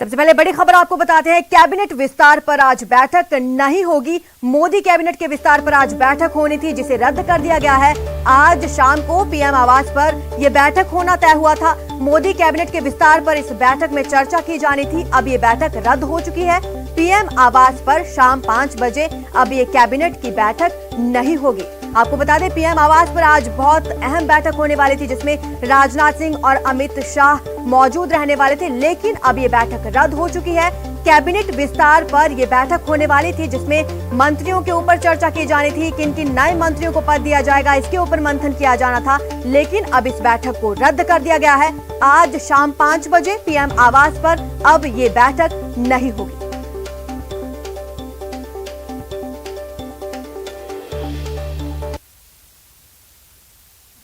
सबसे पहले बड़ी खबर आपको बताते हैं, कैबिनेट विस्तार पर आज बैठक नहीं होगी। मोदी कैबिनेट के विस्तार पर आज बैठक होनी थी, जिसे रद्द कर दिया गया है। आज शाम को पीएम आवास पर यह बैठक होना तय हुआ था। मोदी कैबिनेट के विस्तार पर इस बैठक में चर्चा की जानी थी। अब ये बैठक रद्द हो चुकी है। पीएम आवास पर शाम 5 बजे अब ये कैबिनेट की बैठक नहीं होगी। आपको बता दें, पीएम आवास पर आज बहुत अहम बैठक होने वाली थी, जिसमें राजनाथ सिंह और अमित शाह मौजूद रहने वाले थे, लेकिन अब ये बैठक रद्द हो चुकी है। कैबिनेट विस्तार पर यह बैठक होने वाली थी, जिसमें मंत्रियों के ऊपर चर्चा की जानी थी, किन किन नए मंत्रियों को पद दिया जाएगा, इसके ऊपर मंथन किया जाना था, लेकिन अब इस बैठक को रद्द कर दिया गया है। आज शाम 5 बजे पीएम आवास पर अब ये बैठक नहीं होगी।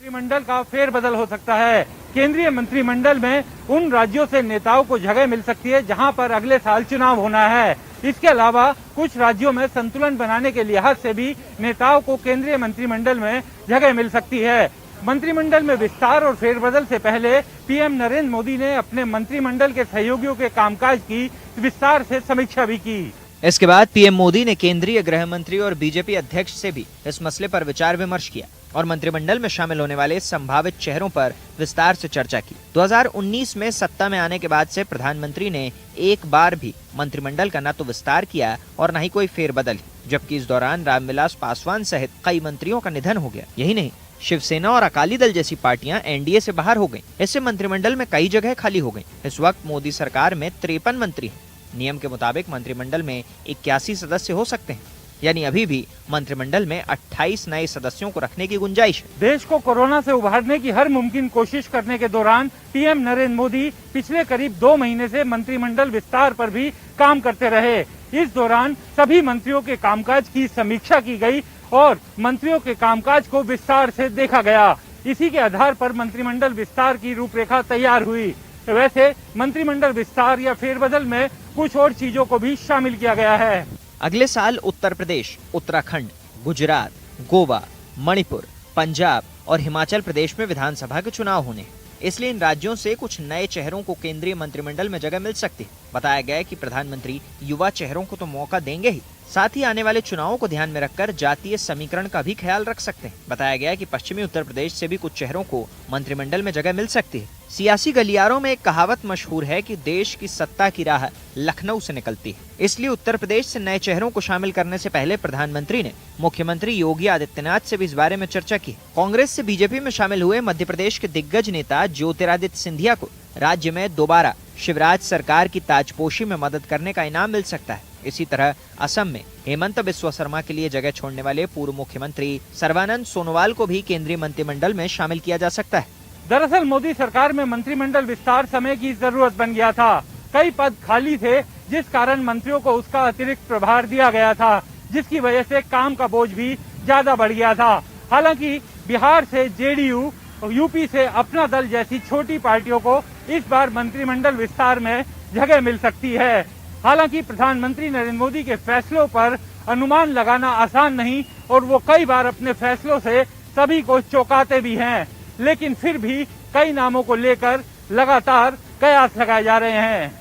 मंत्रिमंडल का फेरबदल हो सकता है। केंद्रीय मंत्रिमंडल में उन राज्यों से नेताओं को जगह मिल सकती है जहां पर अगले साल चुनाव होना है। इसके अलावा कुछ राज्यों में संतुलन बनाने के लिहाज से भी नेताओं को केंद्रीय मंत्रिमंडल में जगह मिल सकती है। मंत्रिमंडल में विस्तार और फेरबदल से पहले पीएम नरेंद्र मोदी ने अपने मंत्रिमंडल के सहयोगियों के कामकाज की विस्तार से समीक्षा भी की। इसके बाद पीएम मोदी ने केंद्रीय गृह मंत्री और बीजेपी अध्यक्ष से भी इस मसले पर विचार विमर्श किया और मंत्रिमंडल में शामिल होने वाले संभावित चेहरों पर विस्तार से चर्चा की। 2019 में सत्ता में आने के बाद से प्रधानमंत्री ने एक बार भी मंत्रिमंडल का न तो विस्तार किया और न ही कोई फेरबदल, जबकि इस दौरान रामविलास पासवान सहित कई मंत्रियों का निधन हो गया। यही नहीं, शिवसेना और अकाली दल जैसी पार्टियां एनडीए से बाहर हो गईं। इससे मंत्रिमंडल में कई जगह खाली हो गईं। इस वक्त मोदी सरकार में 53 मंत्री हैं। नियम के मुताबिक मंत्रिमंडल में 81 सदस्य हो सकते हैं, यानी अभी भी मंत्रिमंडल में 28 नए सदस्यों को रखने की गुंजाइश है। देश को कोरोना से उबारने की हर मुमकिन कोशिश करने के दौरान पीएम नरेंद्र मोदी पिछले करीब 2 महीने से मंत्रिमंडल विस्तार पर भी काम करते रहे। इस दौरान सभी मंत्रियों के कामकाज की समीक्षा की गई और मंत्रियों के कामकाज को विस्तार से देखा गया। इसी के आधार पर मंत्रिमंडल विस्तार की रूपरेखा तैयार हुई। वैसे मंत्रिमंडल विस्तार या फेरबदल में कुछ और चीजों को भी शामिल किया गया है। अगले साल उत्तर प्रदेश, उत्तराखंड, गुजरात, गोवा, मणिपुर, पंजाब और हिमाचल प्रदेश में विधानसभा के चुनाव होने हैं। इसलिए इन राज्यों से कुछ नए चेहरों को केंद्रीय मंत्रिमंडल में जगह मिल सकती है। बताया गया है कि प्रधानमंत्री युवा चेहरों को तो मौका देंगे ही, साथ ही आने वाले चुनावों को ध्यान में रखकर जातीय समीकरण का भी ख्याल रख सकते हैं। बताया गया है कि पश्चिमी उत्तर प्रदेश से भी कुछ चेहरों को मंत्रिमंडल में जगह मिल सकती है। सियासी गलियारों में एक कहावत मशहूर है कि देश की सत्ता की राह लखनऊ से निकलती है। इसलिए उत्तर प्रदेश से नए चेहरों को शामिल करने से पहले प्रधानमंत्री ने मुख्यमंत्री योगी आदित्यनाथ से भी इस बारे में चर्चा की। कांग्रेस से बीजेपी में शामिल हुए मध्य प्रदेश के दिग्गज नेता ज्योतिरादित्य सिंधिया को राज्य में दोबारा शिवराज सरकार की ताजपोशी में मदद करने का इनाम मिल सकता है। इसी तरह असम में हेमंत बिस्वा शर्मा के लिए जगह छोड़ने वाले पूर्व मुख्यमंत्री सर्बानंद सोनोवाल को भी केंद्रीय मंत्रिमंडल में शामिल किया जा सकता है। दरअसल मोदी सरकार में मंत्रिमंडल विस्तार समय की जरूरत बन गया था। कई पद खाली थे, जिस कारण मंत्रियों को उसका अतिरिक्त प्रभार दिया गया था, जिसकी वजह से काम का बोझ भी ज्यादा बढ़ गया था। हालांकि बिहार से जेडीयू, यूपी से अपना दल जैसी छोटी पार्टियों को इस बार मंत्रिमंडल विस्तार में जगह मिल सकती है। हालांकि प्रधानमंत्री नरेंद्र मोदी के फैसलों पर अनुमान लगाना आसान नहीं और वो कई बार अपने फैसलों से सभी को चौंकाते भी हैं, लेकिन फिर भी कई नामों को लेकर लगातार कयास लगाए जा रहे हैं।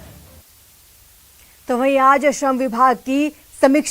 तो वहीं आज श्रम विभाग की समीक्षा